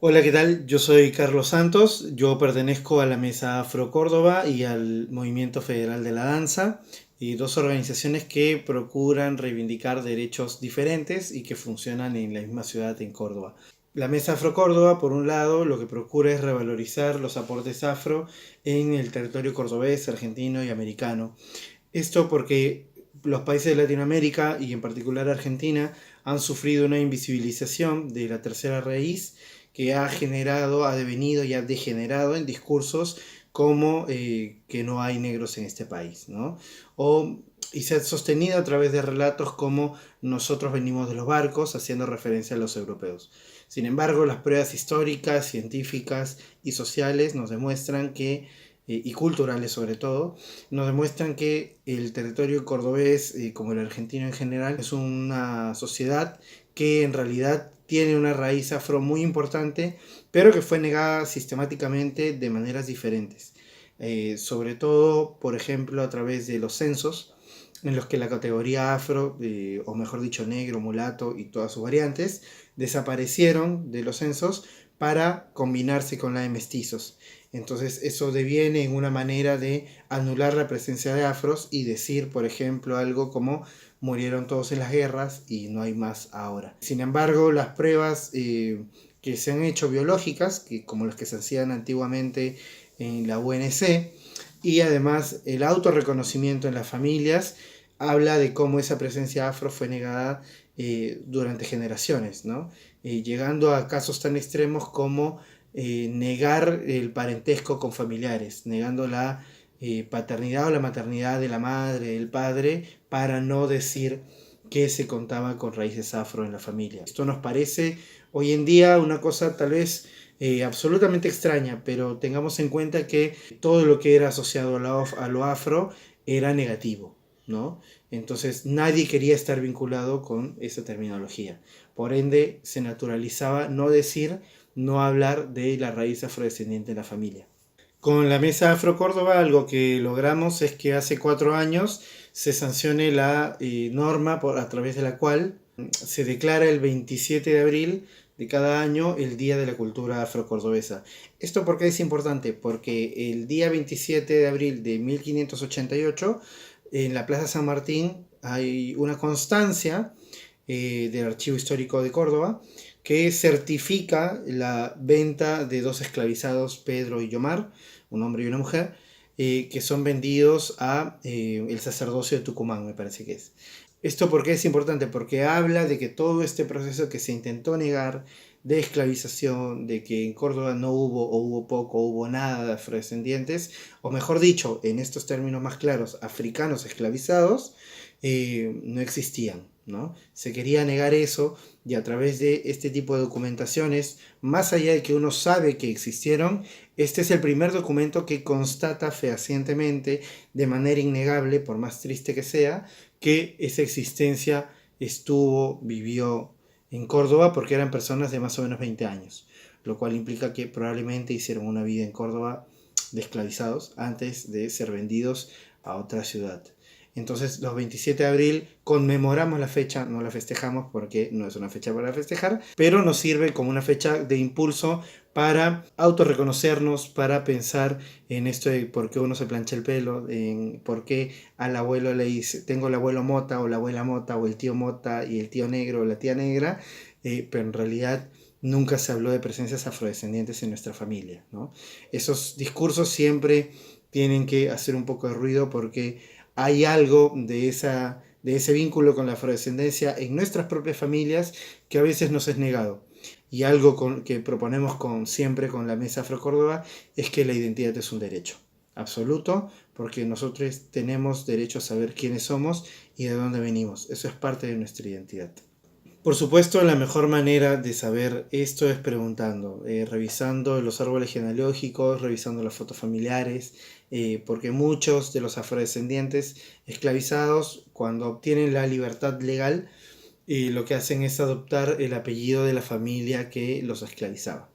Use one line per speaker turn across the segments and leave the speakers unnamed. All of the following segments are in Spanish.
Hola, ¿qué tal? Yo soy Carlos Santos, yo pertenezco a la Mesa Afro Córdoba y al Movimiento Federal de la Danza, y dos organizaciones que procuran reivindicar derechos diferentes y que funcionan en la misma ciudad, en Córdoba. La Mesa Afro Córdoba, por un lado, lo que procura es revalorizar los aportes afro en el territorio cordobés, argentino y americano. Esto porque los países de Latinoamérica y en particular Argentina han sufrido una invisibilización de la tercera raíz que ha generado, ha devenido y ha degenerado en discursos como que no hay negros en este país, ¿no? O, y se ha sostenido a través de relatos como nosotros venimos de los barcos, haciendo referencia a los europeos. Sin embargo, las pruebas históricas, científicas y sociales nos demuestran que, y culturales sobre todo, nos demuestran que el territorio cordobés, como el argentino en general, es una sociedad que en realidad tiene una raíz afro muy importante, pero que fue negada sistemáticamente de maneras diferentes. Sobre todo, por ejemplo, a través de los censos, en los que la categoría afro, o mejor dicho, negro, mulato y todas sus variantes, desaparecieron de los censos para combinarse con la de mestizos. Entonces eso deviene en una manera de anular la presencia de afros y decir, por ejemplo, algo como murieron todos en las guerras y no hay más ahora. Sin embargo, las pruebas que se han hecho biológicas, que, como las que se hacían antiguamente en la UNC, y además el autorreconocimiento en las familias, habla de cómo esa presencia afro fue negada durante generaciones, ¿no? Llegando a casos tan extremos como negar el parentesco con familiares, negando la paternidad o la maternidad de la madre, del padre, para no decir que se contaba con raíces afro en la familia. Esto nos parece hoy en día una cosa tal vez absolutamente extraña, pero tengamos en cuenta que todo lo que era asociado a lo afro era negativo, ¿no? Entonces nadie quería estar vinculado con esa terminología. Por ende, se naturalizaba no decir, no hablar de la raíz afrodescendiente de la familia. Con la Mesa Afro Córdoba algo que logramos es que hace 4 años se sancione la norma a través de la cual se declara el 27 de abril de cada año el Día de la Cultura Afrocordobesa. ¿Esto por qué es importante? Porque el día 27 de abril de 1588 en la Plaza San Martín hay una constancia del Archivo Histórico de Córdoba que certifica la venta de dos esclavizados, Pedro y Yomar, un hombre y una mujer, que son vendidos a el sacerdocio de Tucumán, me parece que es. ¿Esto por qué es importante? Porque habla de que todo este proceso que se intentó negar de esclavización, de que en Córdoba no hubo o hubo poco o hubo nada de afrodescendientes, o mejor dicho, en estos términos más claros, africanos esclavizados, no existían, ¿no? Se quería negar eso y a través de este tipo de documentaciones, más allá de que uno sabe que existieron, este es el primer documento que constata fehacientemente, de manera innegable, por más triste que sea, que esa existencia estuvo, vivió en Córdoba porque eran personas de más o menos 20 años, lo cual implica que probablemente hicieron una vida en Córdoba de esclavizados antes de ser vendidos a otra ciudad. Entonces, los 27 de abril conmemoramos la fecha, no la festejamos porque no es una fecha para festejar, pero nos sirve como una fecha de impulso para autorreconocernos, para pensar en esto de por qué uno se plancha el pelo, en por qué al abuelo le dice, tengo el abuelo Mota o la abuela Mota o el tío Mota y el tío negro o la tía negra, pero en realidad nunca se habló de presencias afrodescendientes en nuestra familia, ¿no? Esos discursos siempre tienen que hacer un poco de ruido porque hay algo de ese vínculo con la afrodescendencia en nuestras propias familias que a veces nos es negado. Y algo que proponemos siempre con la Mesa Afro Córdoba es que la identidad es un derecho absoluto, porque nosotros tenemos derecho a saber quiénes somos y de dónde venimos. Eso es parte de nuestra identidad. Por supuesto, la mejor manera de saber esto es preguntando, revisando los árboles genealógicos, revisando las fotos familiares, porque muchos de los afrodescendientes esclavizados, cuando obtienen la libertad legal, lo que hacen es adoptar el apellido de la familia que los esclavizaba.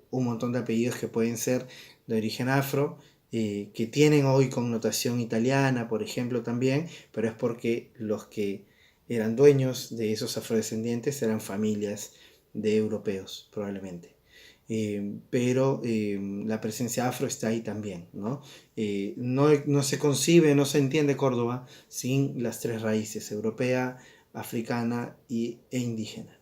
Un montón de apellidos que pueden ser de origen afro, que tienen hoy connotación italiana, por ejemplo, también, pero es porque los que eran dueños de esos afrodescendientes eran familias de europeos, probablemente. pero la presencia afro está ahí también, ¿no? No se concibe, no se entiende Córdoba sin las tres raíces, europea, africana e indígena.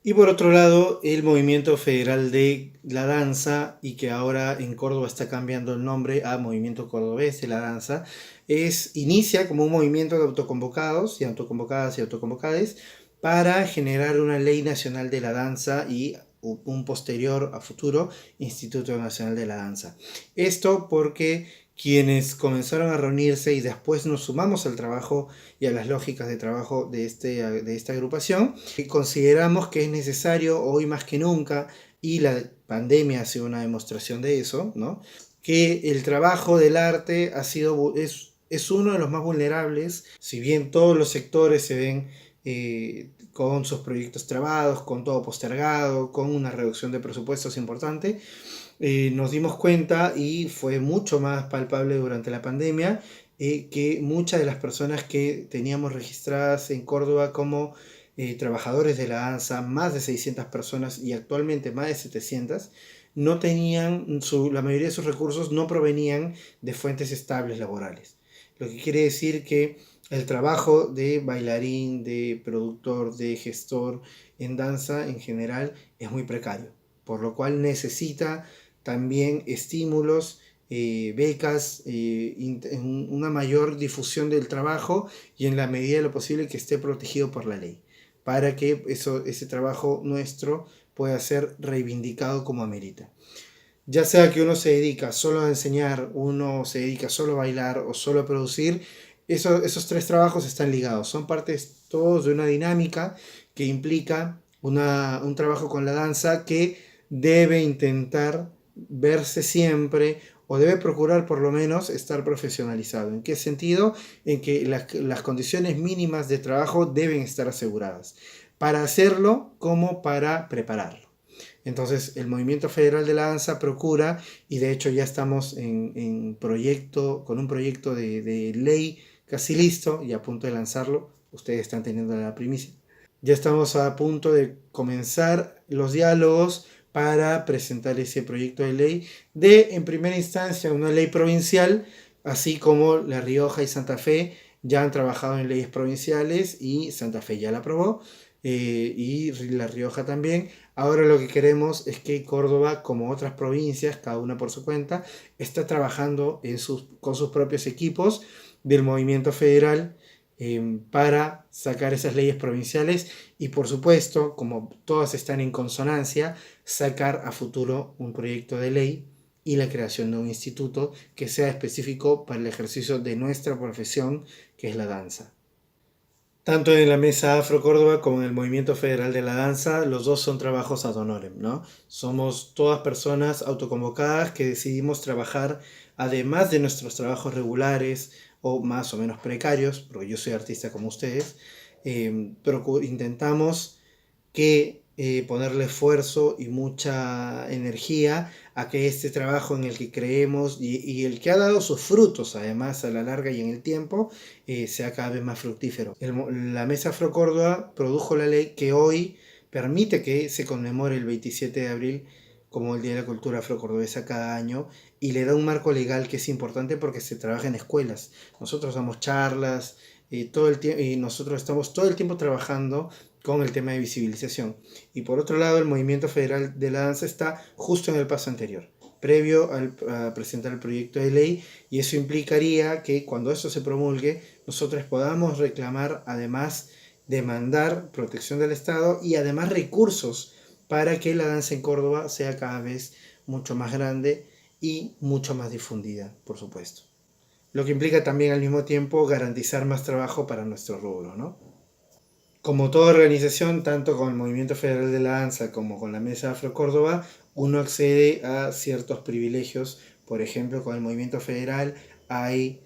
Y por otro lado, el Movimiento Federal de la Danza, y que ahora en Córdoba está cambiando el nombre a Movimiento Cordobés de la Danza, inicia como un movimiento de autoconvocados y autoconvocadas y autoconvocades para generar una ley nacional de la danza y un posterior a futuro Instituto Nacional de la Danza. Esto porque quienes comenzaron a reunirse y después nos sumamos al trabajo y a las lógicas de trabajo de esta agrupación, consideramos que es necesario hoy más que nunca, y la pandemia ha sido una demostración de eso, ¿no? Que el trabajo del arte es uno de los más vulnerables, si bien todos los sectores se ven con sus proyectos trabados, con todo postergado, con una reducción de presupuestos importante. Nos dimos cuenta, y fue mucho más palpable durante la pandemia, que muchas de las personas que teníamos registradas en Córdoba como trabajadores de la danza, más de 600 personas y actualmente más de 700, no tenían, la mayoría de sus recursos no provenían de fuentes estables laborales. Lo que quiere decir que el trabajo de bailarín, de productor, de gestor en danza en general es muy precario, por lo cual necesita también estímulos, becas, una mayor difusión del trabajo y en la medida de lo posible que esté protegido por la ley, para que ese trabajo nuestro pueda ser reivindicado como amerita. Ya sea que uno se dedica solo a enseñar, uno se dedica solo a bailar o solo a producir, esos tres trabajos están ligados, son partes todos de una dinámica que implica un trabajo con la danza que debe intentar verse siempre o debe procurar por lo menos estar profesionalizado. ¿En qué sentido? En que las condiciones mínimas de trabajo deben estar aseguradas, para hacerlo como para prepararlo. Entonces, el Movimiento Federal de la Danza procura, y de hecho ya estamos con un proyecto de ley casi listo y a punto de lanzarlo. Ustedes están teniendo la primicia. Ya estamos a punto de comenzar los diálogos para presentar ese proyecto de ley en primera instancia, una ley provincial, así como La Rioja y Santa Fe ya han trabajado en leyes provinciales y Santa Fe ya la aprobó, y La Rioja también. Ahora lo que queremos es que Córdoba, como otras provincias, cada una por su cuenta, está trabajando con sus propios equipos del movimiento federal, para sacar esas leyes provinciales y, por supuesto, como todas están en consonancia, sacar a futuro un proyecto de ley y la creación de un instituto que sea específico para el ejercicio de nuestra profesión, que es la danza. Tanto en la Mesa Afro Córdoba como en el Movimiento Federal de la Danza, los dos son trabajos ad honorem, ¿no? Somos todas personas autoconvocadas que decidimos trabajar, además de nuestros trabajos regulares o más o menos precarios, porque yo soy artista como ustedes, intentamos ponerle esfuerzo y mucha energía a que este trabajo en el que creemos y el que ha dado sus frutos además a la larga y en el tiempo, sea cada vez más fructífero. La Mesa Afro Córdoba produjo la ley que hoy permite que se conmemore el 27 de abril como el Día de la Cultura Afrocordobesa cada año, y le da un marco legal que es importante porque se trabaja en escuelas. Nosotros damos charlas, y nosotros estamos todo el tiempo trabajando con el tema de visibilización. Y por otro lado, el Movimiento Federal de la Danza está justo en el paso anterior, previo a presentar el proyecto de ley, y eso implicaría que cuando eso se promulgue, nosotros podamos reclamar, además, demandar protección del Estado y además recursos para que la danza en Córdoba sea cada vez mucho más grande y mucho más difundida, por supuesto. Lo que implica también al mismo tiempo garantizar más trabajo para nuestro rubro, ¿no? Como toda organización, tanto con el Movimiento Federal de la Danza como con la Mesa Afro Córdoba, uno accede a ciertos privilegios. Por ejemplo, con el Movimiento Federal hay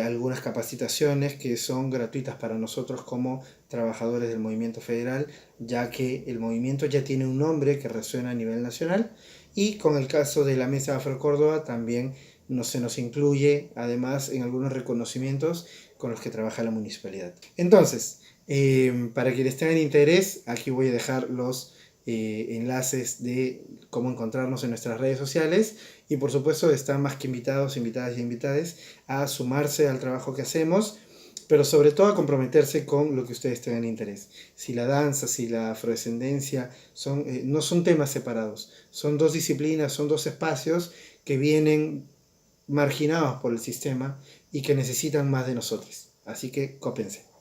algunas capacitaciones que son gratuitas para nosotros como trabajadores del Movimiento Federal, ya que el movimiento ya tiene un nombre que resuena a nivel nacional, y con el caso de la Mesa Afro Córdoba también se nos incluye además en algunos reconocimientos con los que trabaja la municipalidad. Entonces, para quienes tengan interés, aquí voy a dejar los enlaces de cómo encontrarnos en nuestras redes sociales y por supuesto están más que invitados, invitadas y invitades a sumarse al trabajo que hacemos, pero sobre todo a comprometerse con lo que ustedes tengan interés. Si la danza, si la afrodescendencia no son temas separados, son dos disciplinas, son dos espacios que vienen marginados por el sistema y que necesitan más de nosotros. Así que cópense.